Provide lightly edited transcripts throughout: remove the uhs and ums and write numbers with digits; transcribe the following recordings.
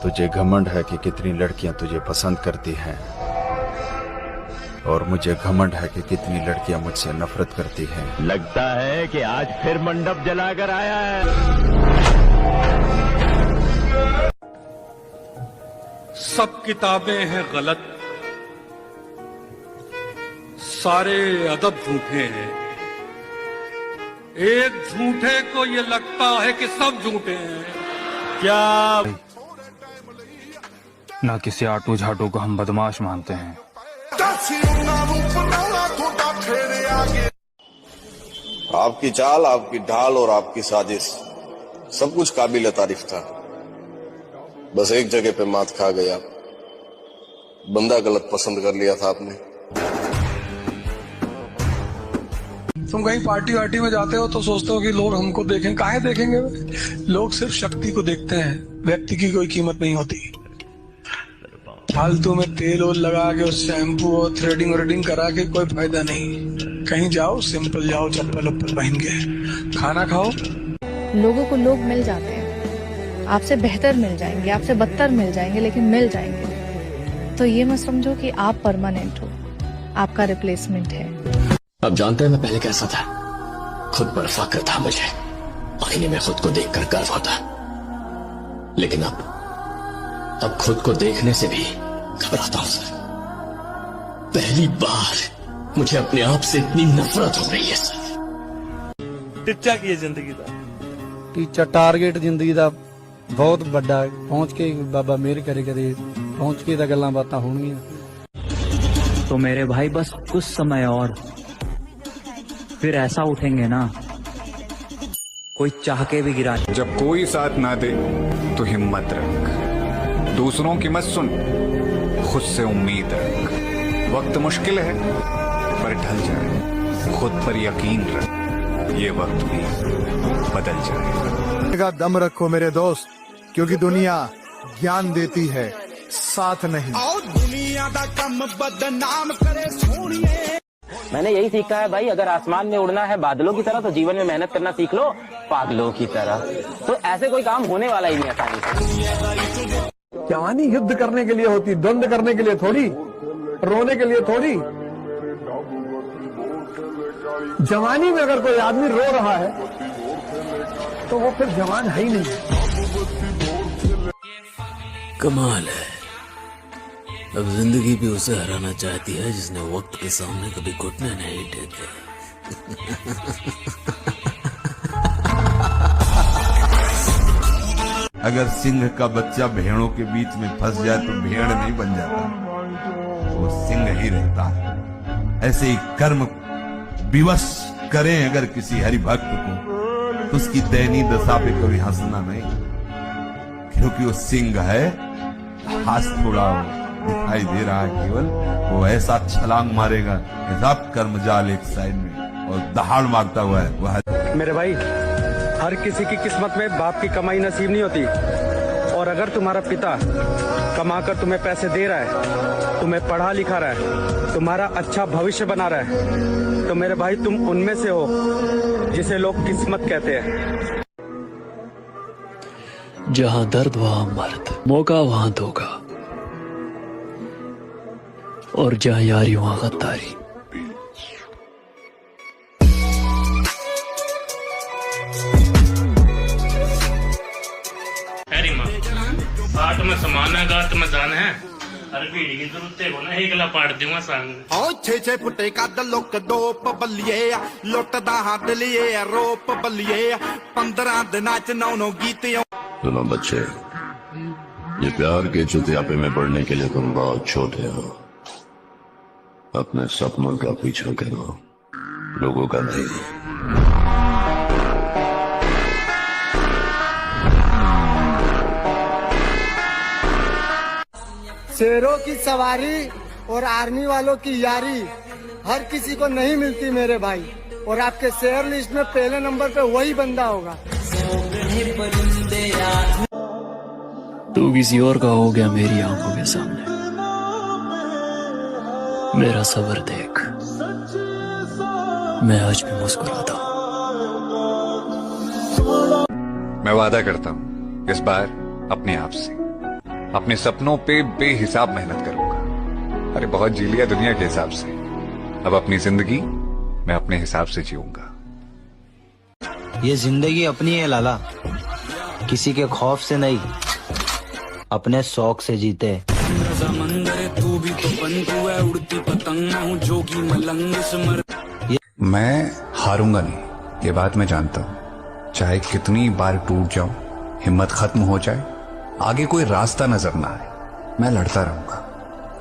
तुझे घमंड है कि कितनी लड़कियां तुझे पसंद करती हैं, और मुझे घमंड है कि कितनी लड़कियां मुझसे नफरत करती हैं। लगता है कि आज फिर मंडप जलाकर आया है। सब किताबें हैं गलत, सारे अदब झूठे हैं। एक झूठे को ये लगता है कि सब झूठे हैं। क्या ना किसी आटू झाटू को हम बदमाश मानते हैं। आपकी चाल, आपकी ढाल और आपकी साजिश सब कुछ काबिल तारीफ था। बस एक जगह पे मात खा गया, बंदा गलत पसंद कर लिया था आपने। तुम कहीं पार्टी वार्टी में जाते हो तो सोचते हो कि लोग हमको देखें, काहे देखेंगे? लोग सिर्फ शक्ति को देखते हैं, व्यक्ति की कोई कीमत नहीं होती। फालतू में तेल ओल लगा के उस शैम्पू और थ्रेडिंग व्रेडिंग करा के कोई फायदा नहीं। कहीं जाओ सिंपल जाओ, चप्पल उप्पल पहन के खाना खाओ। लोगों को लोग मिल जाते हैं, आपसे बेहतर मिल जाएंगे, आपसे बदतर मिल जाएंगे, लेकिन मिल जाएंगे। तो ये मत समझो कि आप परमानेंट हो, आपका रिप्लेसमेंट है। अब जानते हैं मैं पहले कैसा था। खुद पर फक्र था मुझे, आईने में खुद को देखकर गर्व होता। लेकिन अब खुद को देखने से भी घबराता हूं सर। पहली बार मुझे अपने आप से इतनी नफरत हो रही है सर। टिच्चा की जिंदगी दा टीचा टारगेट जिंदगी दा बहुत बड़ा पहुंच के बाबा मेहर करे करे पहुंच के दा गल्लां बातां होणगियां। तो मेरे भाई बस कुछ समय और, फिर ऐसा उठेंगे ना कोई चाह के भी गिरा। जब कोई साथ ना दे तो हिम्मत रख, दूसरों की मत सुन, खुद से उम्मीद रख। वक्त मुश्किल है पर ढल जाए, खुद पर यकीन रख, ये वक्त भी बदल जाएगा। दम रखो मेरे दोस्त, क्योंकि दुनिया ज्ञान देती है, साथ नहीं। दुनिया दा कम बदनाम करे सोनिए। मैंने यही सीखा है भाई, अगर आसमान में उड़ना है बादलों की तरह तो जीवन में मेहनत करना सीख लो पागलों की तरह। तो ऐसे कोई काम होने वाला ही नहीं आसानी से। जवानी युद्ध करने के लिए होती, द्वंद करने के लिए थोड़ी, रोने के लिए थोड़ी। जवानी में अगर कोई आदमी रो रहा है तो वो फिर जवान है ही नहीं। कमाल है, अब जिंदगी भी उसे हराना चाहती है जिसने वक्त के सामने कभी घुटने नहीं टेके। अगर सिंह का बच्चा भेड़ों के बीच में फंस जाए तो भेड़ नहीं बन जाता, वो सिंह ही रहता है। ऐसे ही कर्म विवश करें अगर किसी हरि भक्त को, तो उसकी दयनीय दशा पे कभी हंसना नहीं, क्योंकि वो सिंह है। हाथ थोड़ा दिखाई दे रहा है केवल, वो ऐसा छलांग मारेगा, सब कर्म जाल एक साइड में और दहाड़ मारता हुआ है वह। मेरे भाई, हर किसी की किस्मत में बाप की कमाई नसीब नहीं होती, और अगर तुम्हारा पिता कमाकर तुम्हें पैसे दे रहा है, तुम्हें पढ़ा लिखा रहा है, तुम्हारा अच्छा भविष्य बना रहा है, तो मेरे भाई तुम उनमें से हो जिसे लोग किस्मत कहते हैं। जहां दर्द वहां मर्द, मौका वहां धोखा, और जहां यारी वहां गद्दारी। आठ में समाना गात में जाना है, हर भीड़ की जरूरत है ना, एकला पाड़ दूंगा संग। ओ छे छे फुटे का लोक डोप बल्लिए, लुटदा हाथ लिए रोप बल्लिए, 15 दिना च 9 गीत। सुनो बच्चे, ये प्यार के चुतियापे में पड़ने के लिए तुम बहुत छोटे हो। अपने सपनों का पीछा करो, लोगों का नहीं। शेरों की सवारी और आर्मी वालों की यारी हर किसी को नहीं मिलती मेरे भाई, और आपके शेयर लिस्ट में पहले नंबर पे वही बंदा होगा। तू किसी और का हो गया मेरी आंखों के सामने। मेरा सब्र देख, मैं आज भी मुस्कुराता हूँ। मैं वादा करता हूँ इस बार अपने आप से अपने सपनों पे बेहिसाब मेहनत करूंगा। अरे बहुत जी लिया दुनिया के हिसाब से, अब अपनी जिंदगी मैं अपने हिसाब से जीऊंगा। ये जिंदगी अपनी है लाला, किसी के खौफ से नहीं, अपने शौक से जीते। मैं हारूंगा नहीं, ये बात मैं जानता हूं। चाहे कितनी बार टूट जाऊं, हिम्मत खत्म हो जाए, आगे कोई रास्ता नजर ना आए, मैं लड़ता रहूंगा,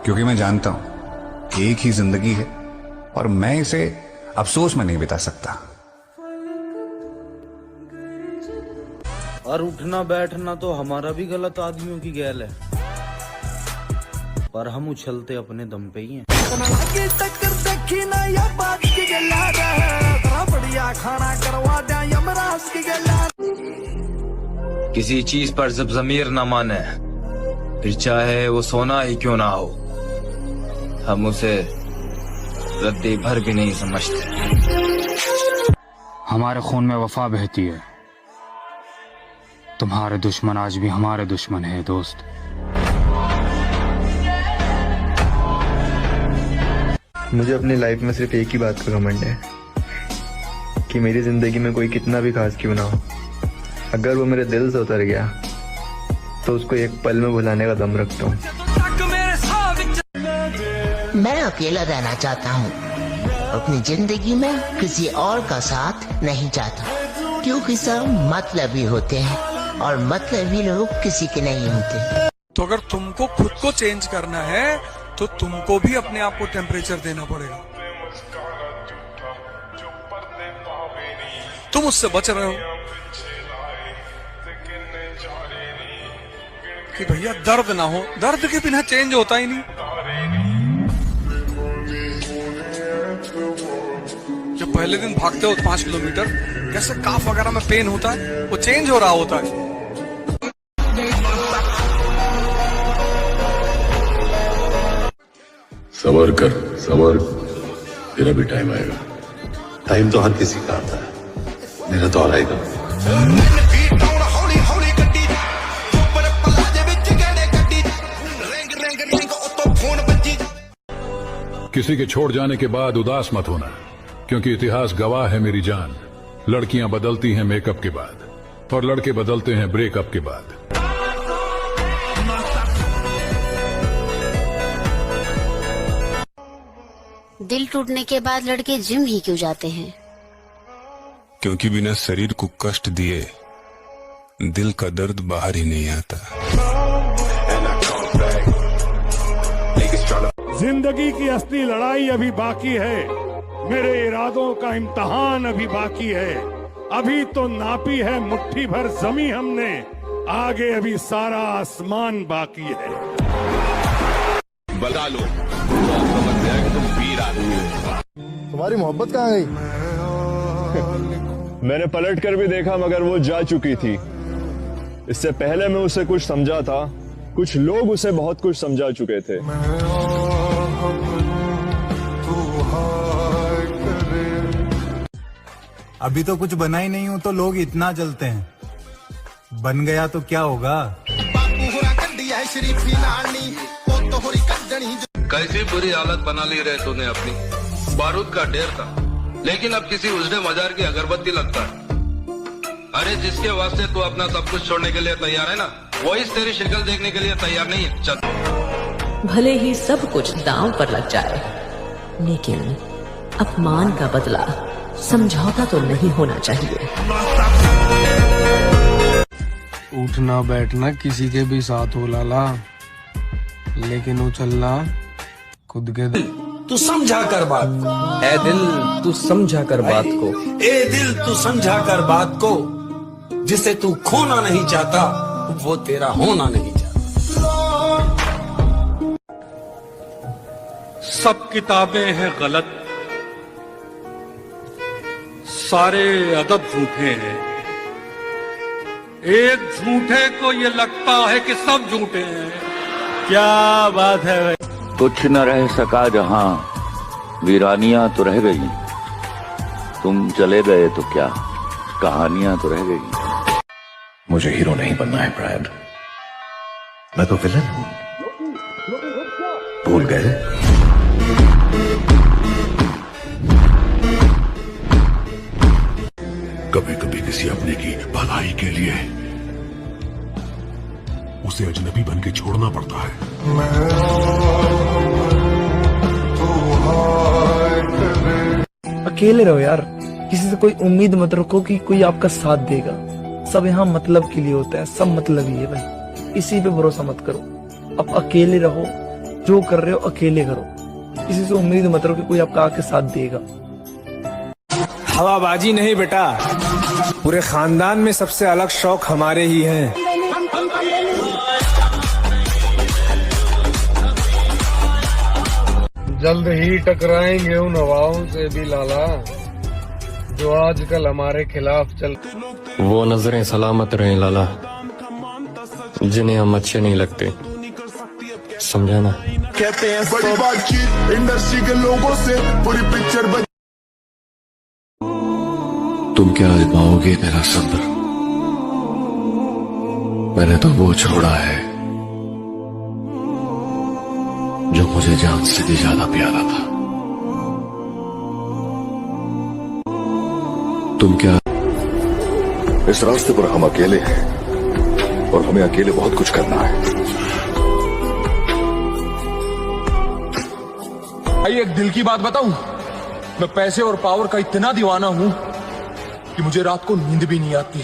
क्योंकि मैं जानता हूं एक ही जिंदगी है और मैं इसे अफसोस में नहीं बिता सकता। और उठना बैठना तो हमारा भी गलत आदमियों की गैल है, पर हम उछलते अपने दम पे ही हैं। किसी चीज पर जब ज़मीर न माने, फिर चाहे वो सोना ही क्यों ना हो, हम उसे रद्दी भर भी नहीं समझते। हमारे खून में वफा बहती है, तुम्हारे दुश्मन आज भी हमारे दुश्मन है दोस्त। मुझे अपनी लाइफ में सिर्फ एक ही बात का घमंड है कि मेरी जिंदगी में कोई कितना भी खास क्यों ना हो, अगर वो मेरे दिल से उतर गया तो उसको एक पल में भुलाने का दम रखता हूँ। मैं अकेला रहना चाहता हूँ, अपनी जिंदगी में किसी और का साथ नहीं चाहता, क्योंकि सब मतलबी होते हैं और मतलबी लोग किसी के नहीं होते। तो अगर तुमको खुद को चेंज करना है तो तुमको भी अपने आप को टेम्परेचर देना पड़ेगा। तुम उससे बच रहे हो कि भैया दर्द ना हो, दर्द के बिना चेंज होता ही नहीं। जब पहले दिन भागते हो 5 किलोमीटर, कैसे काफ वगैरह में पेन होता है, वो चेंज हो रहा होता है। सबर कर, सबर, तेरा भी टाइम आएगा। टाइम तो हर किसी का आता है, मेरा तो आ आएगा। किसी के छोड़ जाने के बाद उदास मत होना, क्योंकि इतिहास गवाह है मेरी जान। लड़कियां बदलती हैं मेकअप के बाद और लड़के बदलते हैं ब्रेकअप के बाद। दिल टूटने के बाद लड़के जिम ही क्यों जाते हैं? क्योंकि बिना शरीर को कष्ट दिए दिल का दर्द बाहर ही नहीं आता। जिंदगी की असली लड़ाई अभी बाकी है, मेरे इरादों का इम्तिहान अभी बाकी है। अभी तो नापी है मुट्ठी भर जमी हमने, आगे अभी सारा आसमान बाकी है। बता लो, समझ गया कि तुम वीर आदमी हो। तुम्हारी मोहब्बत कहाँ गई? मैंने पलट कर भी देखा मगर वो जा चुकी थी। इससे पहले मैं उसे कुछ समझा था, कुछ लोग उसे बहुत कुछ समझा चुके थे। अभी तो कुछ बना ही नहीं हूं तो लोग इतना जलते हैं, बन गया तो क्या होगा? कैसी बुरी हालत बना ली रहे तूने अपनी। बारूद का ढेर था, लेकिन अब किसी उजड़े मजार की अगरबत्ती लगता है। अरे जिसके वास्ते तू अपना सब कुछ छोड़ने के लिए तैयार है ना, वही तेरी शक्ल देखने के लिए तैयार नहीं है। चल, भले ही सब कुछ दांव पर लग जाए, लेकिन अपमान का बदला समझौता तो नहीं होना चाहिए। उठना बैठना किसी के भी साथ हो लाला, लेकिन उछलना खुद के दिल। तू समझा कर बात को, ए दिल तू समझा कर बात को, ए दिल तू समझा कर बात को, जिसे तू खोना नहीं चाहता वो तेरा होना नहीं चाहता। सब किताबें हैं गलत, सारे अदब झूठे हैं। एक झूठे को ये लगता है कि सब झूठे हैं। क्या बात है भाई। कुछ न रह सका जहां, वीरानियां तो रह गई। तुम चले गए तो क्या, कहानियां तो रह गई। मुझे हीरो नहीं बनना है ब्रैड, मैं तो विलन हूं, भूल गए? कभी कभी किसी अपने की भलाई के लिए उसे अजनबी बन के छोड़ना पड़ता है। अकेले रहो यार, किसी से कोई उम्मीद मत रखो कि कोई आपका साथ देगा। सब यहाँ मतलब के लिए होता है, सब मतलब ही है भाई, इसी पे भरोसा मत करो। अब अकेले रहो, जो कर रहे हो अकेले करो, किसी से उम्मीद मत रखो कि कोई आपका आके साथ देगा। हवाबाजी नहीं बेटा, पूरे खानदान में सबसे अलग शौक हमारे ही हैं। जल्द ही टकराएंगे उन हवाओं से भी लाला, जो आजकल हमारे खिलाफ चल। वो नजरें सलामत रहें लाला, जिन्हें हम अच्छे नहीं लगते, समझा ना? कहते हैं बड़ी बातचीत इंडस्ट्री के लोगों से, पूरी पिक्चर बन। तुम क्या आजमाओगे मेरा सब्र? मैंने तो वो छोड़ा है जो मुझे जान से भी ज्यादा प्यारा था। तुम क्या? इस रास्ते पर हम अकेले हैं और हमें अकेले बहुत कुछ करना है। भाई एक दिल की बात बताऊं, मैं पैसे और पावर का इतना दीवाना हूं कि मुझे रात को नींद भी नहीं आती।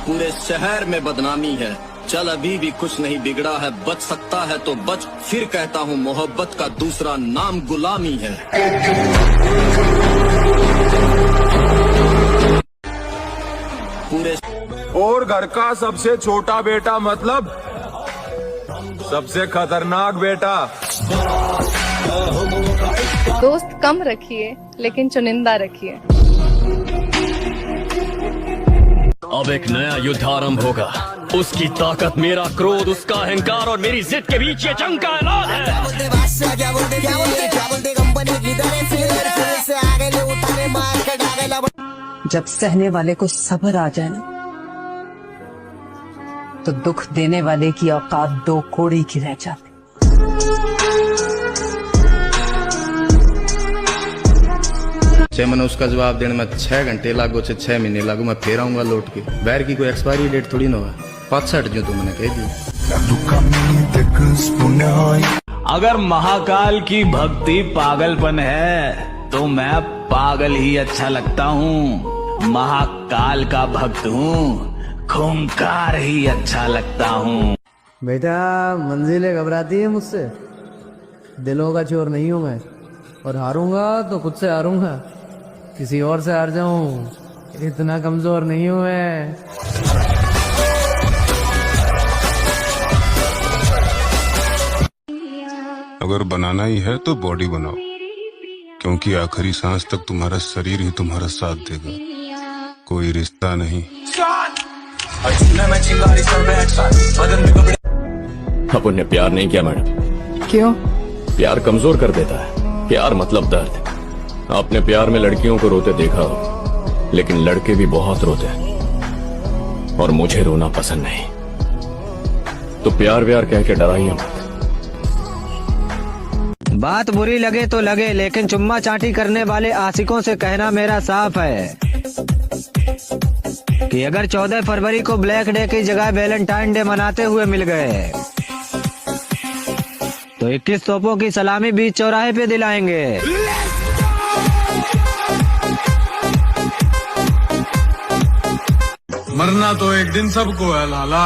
पूरे शहर में बदनामी है, चल अभी भी कुछ नहीं बिगड़ा है, बच सकता है तो बच, फिर कहता हूँ मोहब्बत का दूसरा नाम गुलामी है। पूरे और घर का सबसे छोटा बेटा मतलब सबसे खतरनाक बेटा। दोस्त कम रखिए लेकिन चुनिंदा रखिए। अब एक नया युद्ध आरंभ होगा, उसकी ताकत, मेरा क्रोध, उसका अहंकार और मेरी जिद के बीच ये जंग का ऐलान है। जब सहने वाले को सब्र आ जाए ना, तो दुख देने वाले की औकात दो कोड़ी की रह जाती। मैंने उसका जवाब देने में 6 घंटे लागू, 6 महीने लागू, मैं फिर आऊंगा लौट के। बैर की कोई एक्सपायरी डेट थोड़ी ना हुआ, 5-60 जो तो मैंने कह दी। अगर महाकाल की भक्ति पागलपन है तो मैं पागल ही अच्छा लगता हूँ। महाकाल का भक्त हूँ, खूंखार ही अच्छा लगता हूँ। बेटा मंजिलें घबराती है मुझसे, दिलों का चोर नहीं हूँ मैं, और हारूंगा तो खुद से हारूंगा, किसी और से हार जाऊं इतना कमजोर नहीं हूं मैं। अगर बनाना ही है तो बॉडी बनाओ, क्योंकि आखिरी सांस तक तुम्हारा शरीर ही तुम्हारा साथ देगा, कोई रिश्ता नहीं। अपन ने प्यार नहीं किया मैडम। क्यों? प्यार कमजोर कर देता है, प्यार मतलब दर्द। आपने प्यार में लड़कियों को रोते देखा हो, लेकिन लड़के भी बहुत रोते हैं, और मुझे रोना पसंद नहीं। तो प्यार व्यार कह के डराइए मत। बात बुरी लगे तो लगे, लेकिन चुम्मा चाटी करने वाले आशिकों से कहना मेरा साफ है कि अगर 14 फरवरी को ब्लैक डे की जगह वैलेंटाइन डे मनाते हुए मिल गए तो 21 तोपों की सलामी बीच चौराहे पे दिलाएंगे। मरना तो एक दिन सबको है लाला,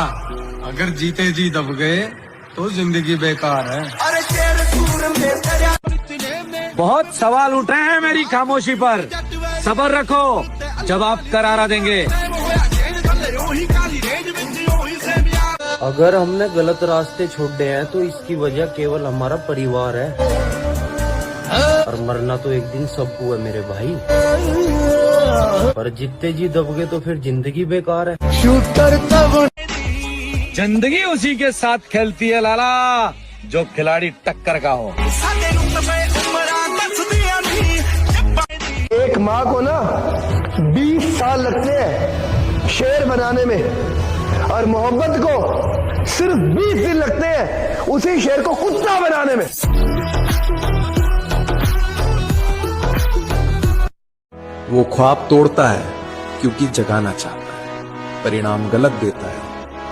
अगर जीते जी दब गए तो जिंदगी बेकार है। बहुत सवाल उठ रहे हैं मेरी खामोशी पर, सब्र रखो, जवाब करारा देंगे। अगर हमने गलत रास्ते छोड़ दिए हैं तो इसकी वजह केवल हमारा परिवार है, और मरना तो एक दिन सबको है मेरे भाई, पर जितने जी दब गए तो फिर जिंदगी बेकार है। शूटर तब जिंदगी उसी के साथ खेलती है लाला जो खिलाड़ी टक्कर का हो। एक माँ को ना 20 साल लगते हैं शेर बनाने में, और मोहब्बत को सिर्फ 20 दिन लगते हैं उसी शेर को कुत्ता बनाने में। वो ख्वाब तोड़ता है क्योंकि जगाना चाहता है, परिणाम गलत देता है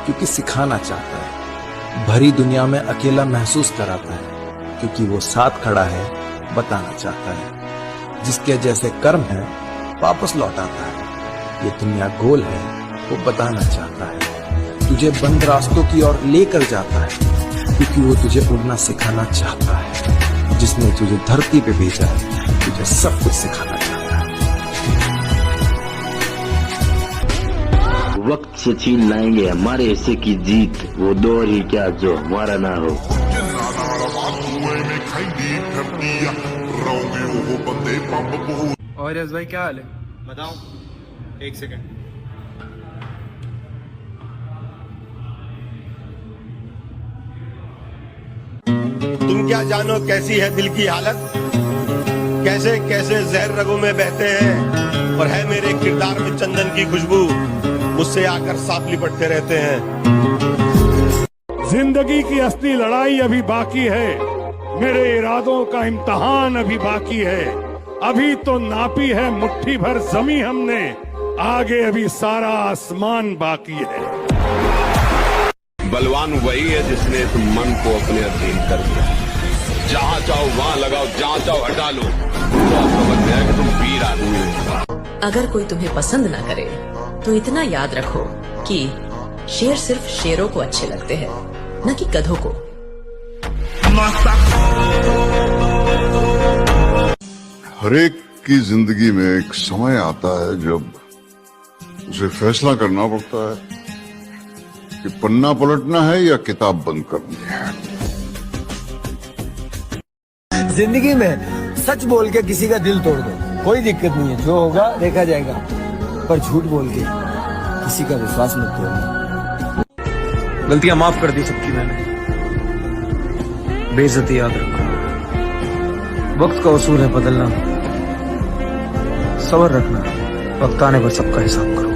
क्योंकि सिखाना चाहता है, भरी दुनिया में अकेला महसूस कराता है क्योंकि वो साथ खड़ा है, बताना चाहता है। जिसके जैसे कर्म है वापस लौटाता है, ये दुनिया गोल है वो बताना चाहता है। तुझे बंद रास्तों की ओर लेकर जाता है क्योंकि वो तुझे उड़ना सिखाना चाहता है। जिसने तुझे धरती पे भेजा है तुझे सब कुछ सिखाना चाहता है। वक्त से छीन लाएंगे हमारे हिस्से की जीत, वो दौर ही क्या जो हमारा ना हो। और यस भाई क्या हाल है? बताओ, एक सेकंड। तुम क्या जानो कैसी है दिल की हालत, कैसे कैसे जहर रगों में बहते हैं, और है मेरे किरदार में चंदन की खुशबू, मुझसे आकर साथ लिपटते रहते हैं। जिंदगी की असली लड़ाई अभी बाकी है, मेरे इरादों का इम्तिहान अभी बाकी है। अभी तो नापी है मुट्ठी भर जमी हमने, आगे अभी सारा आसमान बाकी है। बलवान वही है जिसने इस मन को अपने अधीन कर दिया। जहाँ चाहो वहाँ लगाओ, जहाँ चाहो हटा लो, तो आप समझ गए कि तुम वीर आदमी हो। अगर कोई तुम्हें पसंद ना करे तो इतना याद रखो कि शेर सिर्फ शेरों को अच्छे लगते हैं, न कि गधों को। हर एक की जिंदगी में एक समय आता है जब उसे फैसला करना पड़ता है कि पन्ना पलटना है या किताब बंद करनी है। जिंदगी में सच बोल के किसी का दिल तोड़ दो, कोई दिक्कत नहीं है, जो होगा देखा जाएगा, पर झूठ बोल के किसी का विश्वास मत तोड़ना। गलतियां माफ कर दी सबकी मैंने, बेइज्जती याद रखो। वक्त का उसूल है बदलना, सब्र रखना, वक्त आने पर सबका हिसाब करो।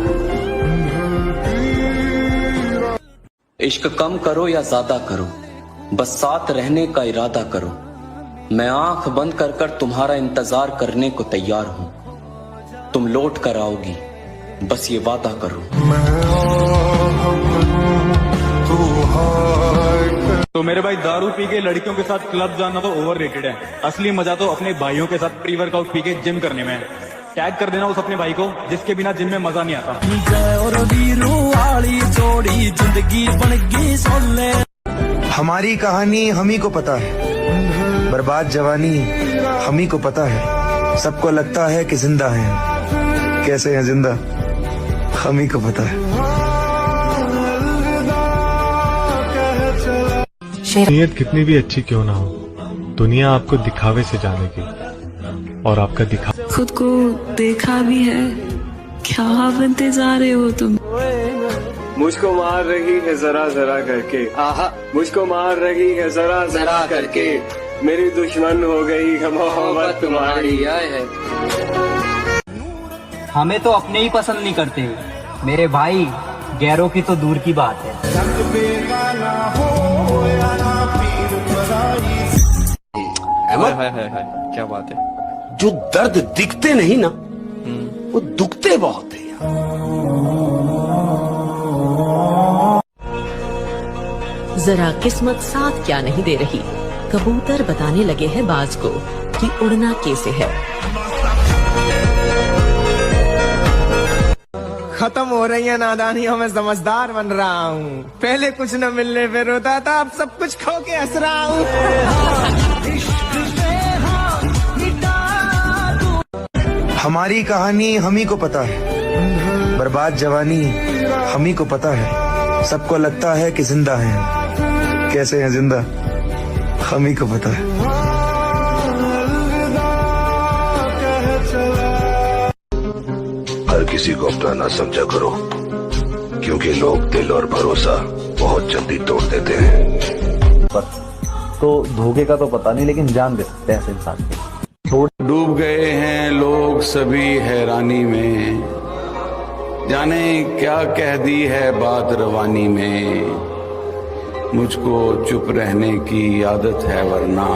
इश्क कम करो या ज्यादा करो, बस साथ रहने का इरादा करो। मैं आंख बंद कर कर तुम्हारा इंतजार करने को तैयार हूँ, तुम लौट कर आओगी, बस ये वादा करो। तो मेरे भाई, दारू पी के लड़कियों के साथ क्लब जाना तो ओवररेटेड है। असली मजा तो अपने भाइयों के साथ प्री वर्कआउट पी के जिम करने में है। टैग कर देना उस अपने भाई को जिसके बिना जिम में मजा नहीं आता। हमारी कहानी हम ही को पता है, बर्बाद जवानी हम ही को पता है। सबको लगता है कि जिंदा है, कैसे हैं जिंदा हम ही को पता है। नीयत कितनी भी अच्छी क्यों ना हो, दुनिया आपको दिखावे से जानेगी, और आपका दिखा खुद को देखा भी है, क्या बनते जा रहे हो तुम। मुझको मार रही है जरा जरा करके, आहा मुझको मार रही है जरा जरा करके, मेरी दुश्मन हो गई है मोहब्बत तुम्हारी। है हमें तो अपने ही पसंद नहीं करते मेरे भाई, गैरों की तो दूर की बात है। क्या बात है। जो दर्द दिखते नहीं ना, वो दुखते बहुत है। जरा किस्मत साथ क्या नहीं दे रही, कबूतर बताने लगे हैं बाज को कि उड़ना कैसे है। खत्म हो रही है नादानियों में समझदार बन रहा हूँ। पहले कुछ न मिलने पे रोता था, अब सब कुछ खो के हंस रहा हूँ। हमारी कहानी हम ही को पता है, बर्बाद जवानी हम ही को पता है। सबको लगता है कि जिंदा है, कैसे हैं जिंदा हम ही को पता है। हर किसी को अपना ना समझा करो, क्योंकि लोग दिल और भरोसा बहुत जल्दी तोड़ देते हैं। तो धोखे का तो पता नहीं, लेकिन जान दे सकते हैं इंसान की। डूब गए हैं लोग सभी हैरानी में, जाने क्या कह दी है बात रवानी में, मुझको चुप रहने की आदत है वरना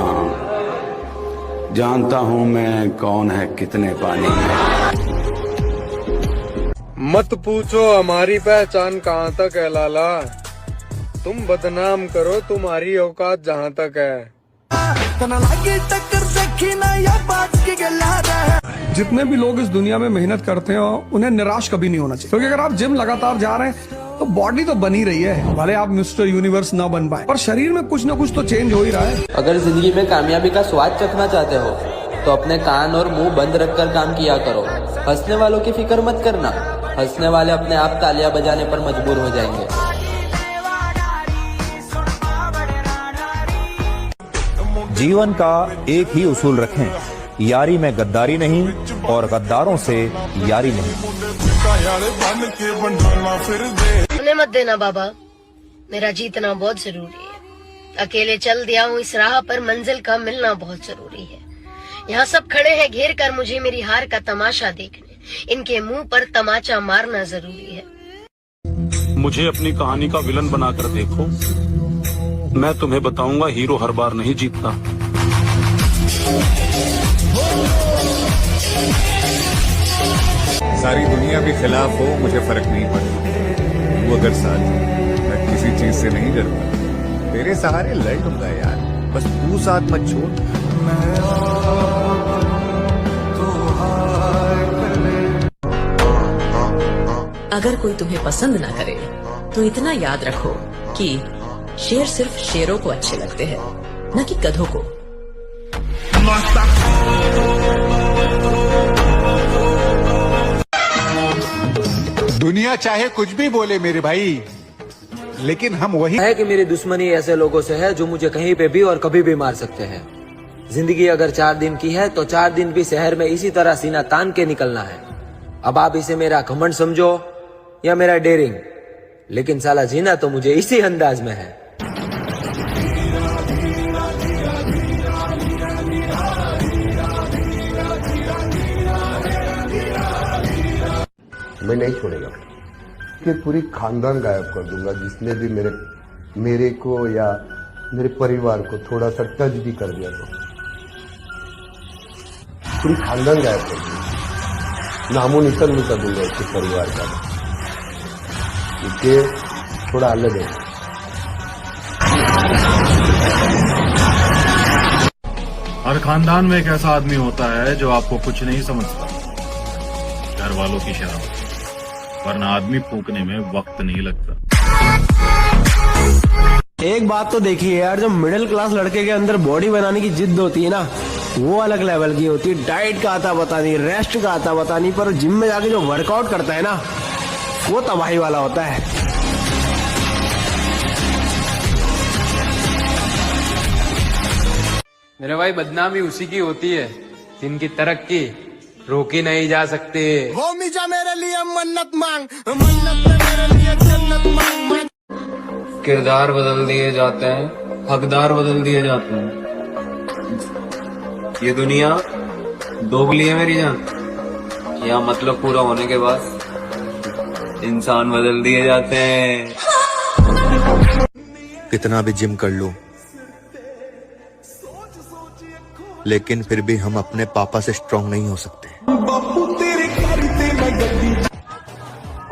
जानता हूं मैं कौन है कितने पानी में। मत पूछो हमारी पहचान कहाँ तक है लाला, तुम बदनाम करो तुम्हारी औकात जहाँ तक है। जितने भी लोग इस दुनिया में मेहनत करते हैं उन्हें निराश कभी नहीं होना चाहिए, क्योंकि अगर आप जिम लगातार जा रहे हैं तो बॉडी तो बनी रही है, भले आप मिस्टर यूनिवर्स ना बन पाए पर शरीर में कुछ ना कुछ तो चेंज हो ही रहा है। अगर जिंदगी में कामयाबी का स्वाद चखना चाहते हो तो अपने कान और मुंह बंद रखकर काम किया करो। हंसने वालों की फिक्र मत करना, हंसने वाले अपने आप तालियां बजाने पर मजबूर हो जाएंगे। जीवन का एक ही उसूल रखें, यारी में गद्दारी नहीं और गद्दारों से यारी नहीं। उन्हें मत देना बाबा, मेरा जीतना बहुत जरूरी है। अकेले चल दिया हूँ इस राह पर, मंजिल का मिलना बहुत जरूरी है। यहाँ सब खड़े हैं घेर कर मुझे मेरी हार का तमाशा देखने, इनके मुंह पर तमाचा मारना जरूरी है। मुझे अपनी कहानी का विलन बनाकर देखो, मैं तुम्हें बताऊंगा हीरो हर बार नहीं जीतता। सारी दुनिया के खिलाफ हो मुझे फर्क नहीं पड़ता, वो अगर साथ हो मैं किसी चीज से नहीं डरता। तेरे सहारे लड़ लूंगा यार, बस तू साथ मत छोड़। अगर कोई तुम्हें पसंद ना करे तो इतना याद रखो कि शेर सिर्फ शेरों को अच्छे लगते हैं, न कि गधों को। दुनिया चाहे कुछ भी बोले मेरे भाई, लेकिन हम वही है कि मेरी दुश्मनी ऐसे लोगों से है जो मुझे कहीं पे भी और कभी भी मार सकते हैं। जिंदगी अगर 4 दिन की है तो 4 दिन भी शहर में इसी तरह सीना तान के निकलना है। अब आप इसे मेरा घमंड समझो या मेरा डेयरिंग, लेकिन साला जीना तो मुझे इसी अंदाज में है। मैं नहीं छोड़ेगा कि पूरी खानदान गायब कर दूंगा जिसने भी मेरे को या मेरे परिवार को थोड़ा सा टच भी कर दिया तो पूरी खानदान गायब कर दूंगा, नामो निशान मिटा दूंगा उसके परिवार का, क्योंकि थोड़ा अलग है। हर खानदान में एक ऐसा आदमी होता है जो आपको कुछ नहीं समझता, घर वालों की शराब, वरना आदमी फूकने में वक्त नहीं लगता। एक बात तो देखिए यार, जो मिडिल क्लास लड़के के अंदर बॉडी बनाने की जिद होती है ना, वो अलग लेवल की होती है। डाइट का आता पता नहीं, रेस्ट का आता पता नहीं, पर जिम में जाके जो वर्कआउट करता है ना, वो तबाही वाला होता है। मेरे भाई बदनामी उसी की होती है जिनकी तरक्की रोकी नहीं जा सकती। वो मिजा मेरे लिए मन्नत मांग, मन्नत मेरे लिए जन्नत मांग। किरदार बदल दिए जाते हैं, हकदार बदल दिए जाते हैं। ये दुनिया दोगली है मेरी जान, या मतलब पूरा होने के बाद इंसान बदल दिए जाते हैं। कितना भी जिम कर लो, लेकिन फिर भी हम अपने पापा से स्ट्रांग नहीं हो सकते।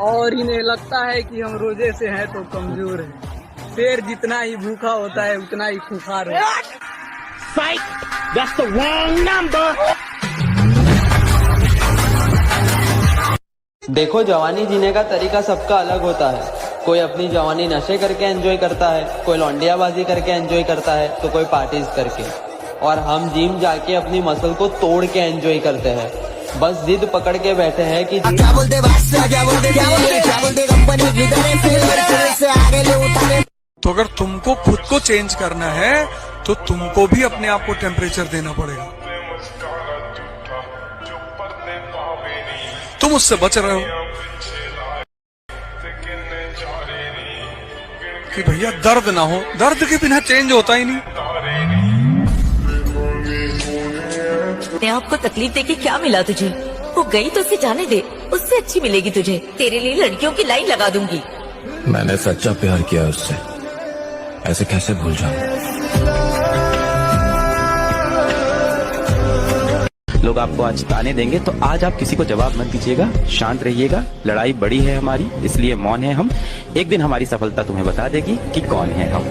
और इन्हें लगता है कि हम रोजे से हैं तो कमजोर हैं। शेर जितना ही भूखा होता है उतना ही खुखार होता है। That's the wrong number. देखो, जवानी जीने का तरीका सबका अलग होता है। कोई अपनी जवानी नशे करके एंजॉय करता है, कोई लौंडियाबाजी करके एंजॉय करता है, तो कोई पार्टीज करके, और हम जिम जाके अपनी मसल को तोड़ के एंजॉय करते हैं। बस जिद पकड़ के बैठे हैं कि तो अगर तुमको खुद को चेंज करना है तो तुमको भी अपने आप को टेम्परेचर देना पड़ेगा। तुम उससे बच रहे हो कि भैया दर्द ना हो, दर्द के बिना चेंज होता ही नहीं। आपको तकलीफ देके क्या मिला तुझे? वो गई तो उसे जाने दे, उससे अच्छी मिलेगी तुझे। तेरे लिए लड़कियों की लाइन लगा दूंगी। मैंने सच्चा प्यार किया उससे, ऐसे कैसे भूल जाऊं? लोग आपको आज ताने देंगे तो आज आप किसी को जवाब मत दीजिएगा, शांत रहिएगा। लड़ाई बड़ी है हमारी, इसलिए मौन है हम। एक दिन हमारी सफलता तुम्हें बता देगी कि कौन है हम।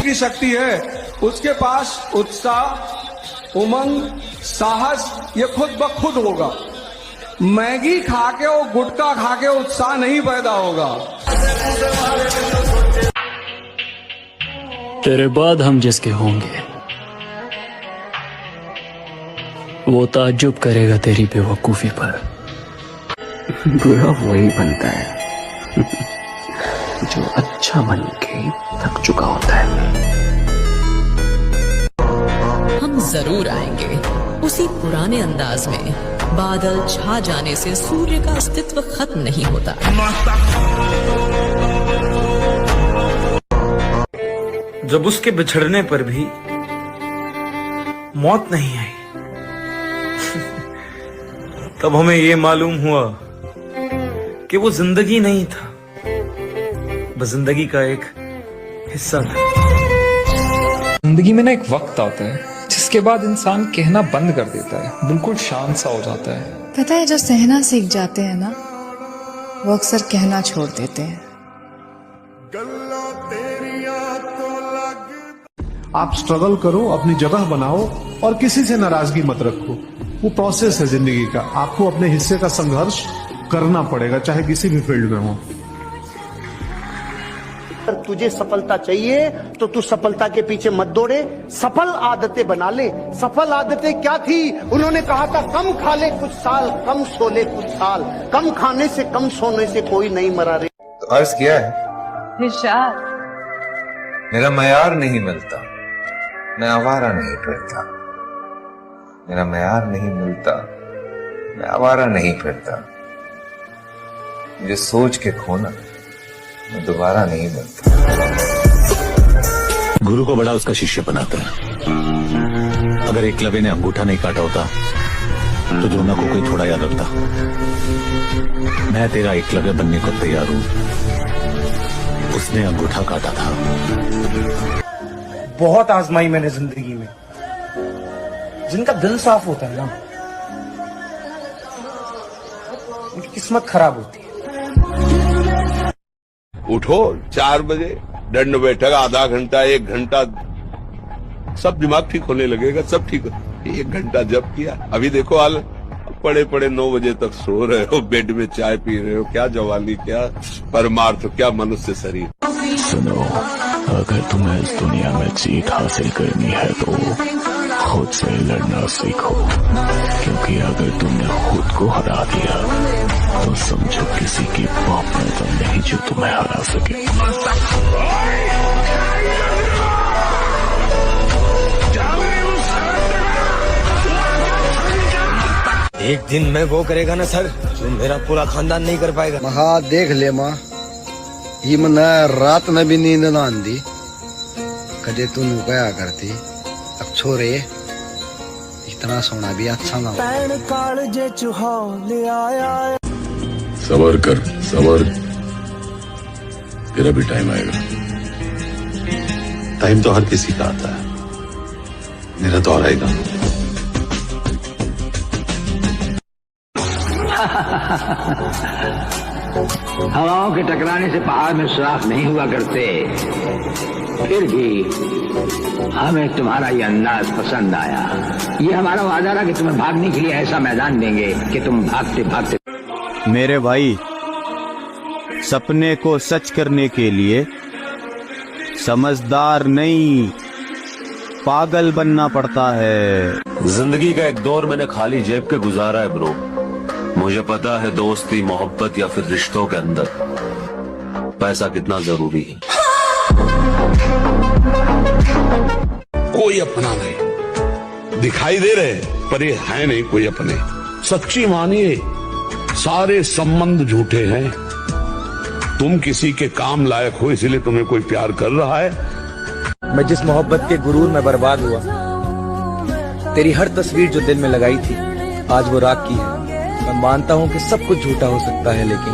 की शक्ति है, उसके पास उत्साह, उमंग, साहस ये खुद ब खुद होगा। मैगी खा के और गुटखा खा के उत्साह नहीं पैदा होगा। तेरे बाद हम जिसके होंगे वो ताज्जुब करेगा तेरी बेवकूफी पर। बुरा वही बनता है जो अच्छा बन के थक चुका होता है। हम जरूर आएंगे उसी पुराने अंदाज में। बादल छा जाने से सूर्य का अस्तित्व खत्म नहीं होता। जब उसके बिछड़ने पर भी मौत नहीं आई, तब हमें ये मालूम हुआ कि वो जिंदगी नहीं था, बस जिंदगी का एक हिस्सा था। जिंदगी में ना एक वक्त आता है जिसके बाद इंसान कहना बंद कर देता है, बिल्कुल शांत सा हो जाता है। पता है, जो सहना सीख जाते हैं ना, वो अक्सर कहना छोड़ देते हैं। आप स्ट्रगल करो, अपनी जगह बनाओ और किसी से नाराजगी मत रखो। वो प्रोसेस है जिंदगी का, आपको अपने हिस्से का संघर्ष करना पड़ेगा, चाहे किसी भी फील्ड में हो। अगर तुझे सफलता चाहिए तो तू सफलता के पीछे मत दौड़े, सफल आदतें बना ले। सफल आदतें क्या थी? उन्होंने कहा था कम खा ले कुछ साल, कम सो ले कुछ साल। कम खाने से कम सोने से कोई नहीं मरा रे। तो अर्ज किया है, निशाद, मेरा मयार नहीं मिलता, मैं आवारा नहीं फिरता। मेरा मयार नहीं मिलता, मैं आवारा नहीं फिरता। मुझे सोच के खोना, मैं दोबारा नहीं मिलता। गुरु को बड़ा उसका शिष्य बनाता है। अगर एकलव्य ने अंगूठा नहीं काटा होता तो द्रोणा को कोई थोड़ा याद रखता। मैं तेरा एकलव्य बनने को तैयार हूं, उसने अंगूठा काटा था। बहुत आजमाई मैंने जिंदगी में, जिनका दिल साफ होता है ना, उनकी किस्मत खराब होती है। उठो 4 बजे, दंड बैठक आधा घंटा 1 घंटा, सब दिमाग ठीक होने लगेगा, सब ठीक हो। 1 घंटा जब किया, अभी देखो हाल, पड़े पड़े 9 बजे तक सो रहे हो, बेड में चाय पी रहे हो। क्या जवानी, क्या परमार्थ, क्या मनुष्य शरीर। सुनो, अगर तुम्हें इस दुनिया में जीत हासिल करनी है तो खुद से लड़ना सीखो, क्योंकि अगर तुमने खुद को हरा दिया तो समझो किसी की बाप में तो नहीं जो तुम्हें हरा सके। एक दिन मैं वो करेगा ना सर, जो मेरा पूरा खानदान नहीं कर पाएगा। महा देख ले माँ, ये मन रात में भी नींद ना आंदी। कदे तू क्या करती, अब छोरे इतना सोना भी अच्छा ना हो। सबर कर, सबर, तेरा भी टाइम आएगा। टाइम तो हर किसी का आता है, मेरा तो आएगा। हवाओं के टकराने से पहाड़ में सुराख नहीं हुआ करते, फिर भी हमें तुम्हारा ये अंदाज पसंद आया। ये हमारा वादा था कि तुम्हें भागने के लिए ऐसा मैदान देंगे कि तुम भागते भागते। मेरे भाई, सपने को सच करने के लिए समझदार नहीं, पागल बनना पड़ता है। जिंदगी का एक दौर मैंने खाली जेब के गुजारा है ब्रो। मुझे पता है दोस्ती, मोहब्बत या फिर रिश्तों के अंदर पैसा कितना जरूरी है। कोई अपना नहीं, दिखाई दे रहे पर ये है नहीं कोई अपने। सच्ची मानिए, सारे संबंध झूठे हैं। तुम किसी के काम लायक हो इसलिए तुम्हें कोई प्यार कर रहा है। मैं जिस मोहब्बत के गुरूर में बर्बाद हुआ, तेरी हर तस्वीर जो दिल में लगाई थी आज वो राख की है। मैं मानता हूँ कि सब कुछ झूठा हो सकता है, लेकिन